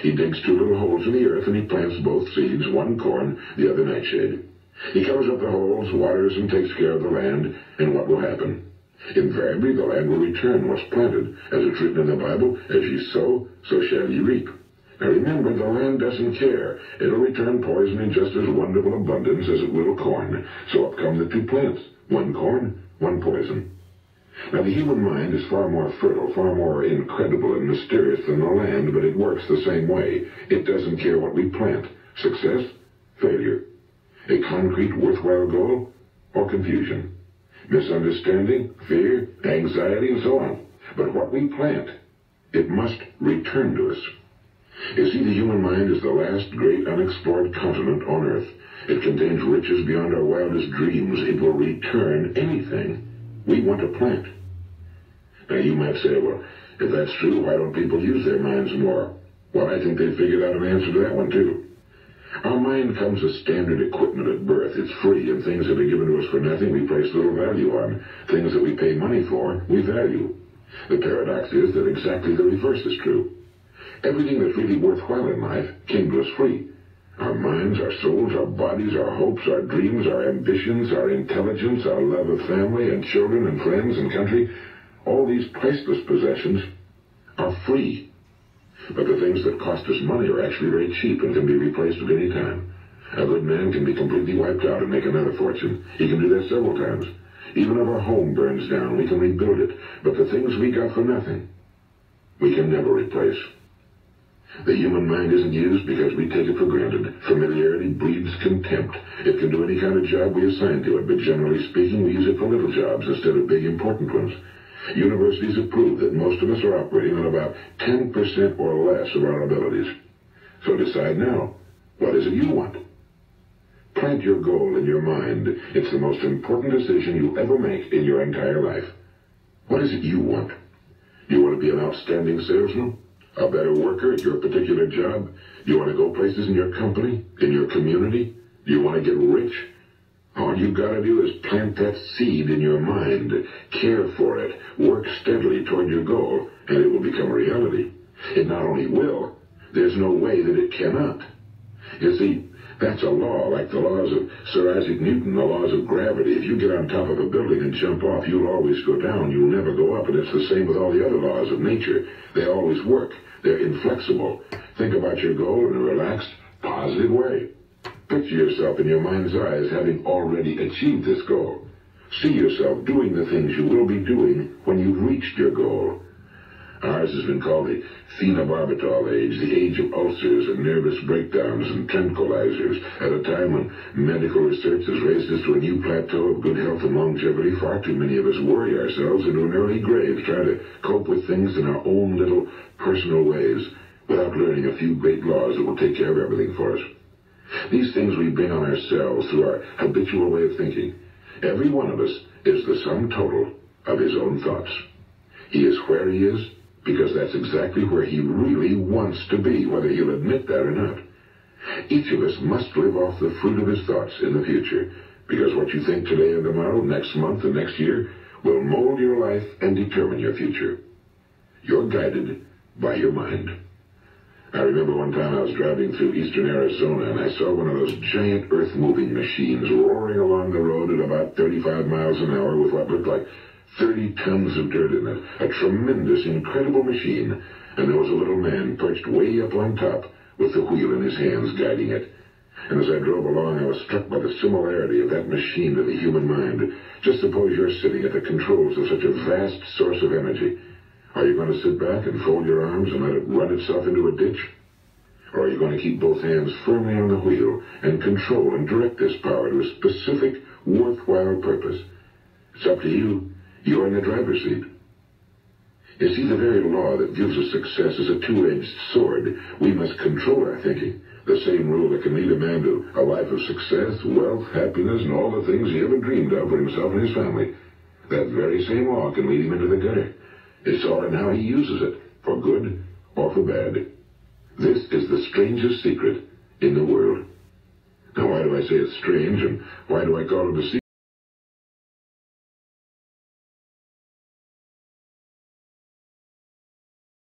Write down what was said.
He digs 2 little holes in the earth and he plants both seeds, one corn, the other nightshade. He covers up the holes, waters and takes care of the land, and what will happen? Invariably the land will return what's planted, as it's written in the Bible, as ye sow, so shall ye reap. Now remember, the land doesn't care. It'll return poison in just as wonderful abundance as it will corn. So up come the 2 plants, one corn, one poison. Now the human mind is far more fertile, far more incredible and mysterious than the land, but it works the same way. It doesn't care what we plant. Success, failure. A concrete, worthwhile goal, or confusion. Misunderstanding, fear, anxiety, and so on. But what we plant, it must return to us. You see, the human mind is the last great unexplored continent on Earth. It contains riches beyond our wildest dreams. It will return anything we want to plant. Now you might say, well, if that's true, why don't people use their minds more? Well, I think they figured out an answer to that one too. Our mind comes as standard equipment at birth. It's free, and things that are given to us for nothing we place little value on. Things that we pay money for, we value. The paradox is that exactly the reverse is true. Everything that's really worthwhile in life came to us free. Our minds, our souls, our bodies, our hopes, our dreams, our ambitions, our intelligence, our love of family and children and friends and country, all these priceless possessions are free. But the things that cost us money are actually very cheap and can be replaced at any time. A good man can be completely wiped out and make another fortune. He can do that several times. Even if our home burns down, we can rebuild it. But the things we got for nothing, we can never replace. The human mind isn't used because we take it for granted. Familiarity breeds contempt. It can do any kind of job we assign to it, but generally speaking, we use it for little jobs instead of big, important ones. Universities have proved that most of us are operating on about 10% or less of our abilities. So decide now, what is it you want? Plant your goal in your mind. It's the most important decision you'll ever make in your entire life. What is it you want? You want to be an outstanding salesman? A better worker at your particular job? You want to go places in your company, in your community? Do you want to get rich? All you've got to do is plant that seed in your mind, care for it, work steadily toward your goal, and it will become a reality. It not only will, there's no way that it cannot. You see, that's a law, like the laws of Sir Isaac Newton, the laws of gravity. If you get on top of a building and jump off, you'll always go down. You'll never go up. And it's the same with all the other laws of nature. They always work. They're inflexible. Think about your goal in a relaxed, positive way. Picture yourself in your mind's eyes having already achieved this goal. See yourself doing the things you will be doing when you've reached your goal. Ours has been called the phenobarbital age, the age of ulcers and nervous breakdowns and tranquilizers, at a time when medical research has raised us to a new plateau of good health and longevity. Far too many of us worry ourselves into an early grave, trying to cope with things in our own little personal ways, without learning a few great laws that will take care of everything for us. These things we bring on ourselves through our habitual way of thinking. Every one of us is the sum total of his own thoughts. He is where he is because that's exactly where he really wants to be, whether he'll admit that or not. Each of us must live off the fruit of his thoughts in the future, because what you think today and tomorrow, next month and next year, will mold your life and determine your future. You're guided by your mind. I remember one time I was driving through eastern Arizona and I saw one of those giant earth-moving machines roaring along the road at about 35 miles an hour with what looked like 30 tons of dirt in it. A tremendous, incredible machine. And there was a little man perched way up on top with the wheel in his hands guiding it. And as I drove along, I was struck by the similarity of that machine to the human mind. Just suppose you're sitting at the controls of such a vast source of energy. Are you going to sit back and fold your arms and let it run itself into a ditch? Or are you going to keep both hands firmly on the wheel and control and direct this power to a specific, worthwhile purpose? It's up to you. You're in the driver's seat. You see, the very law that gives us success is a two-edged sword. We must control our thinking. The same rule that can lead a man to a life of success, wealth, happiness, and all the things he ever dreamed of for himself and his family. That very same law can lead him into the gutter. It's all in how he uses it, for good or for bad. This is the strangest secret in the world. Now, why do I say it's strange, and why do I call it a secret?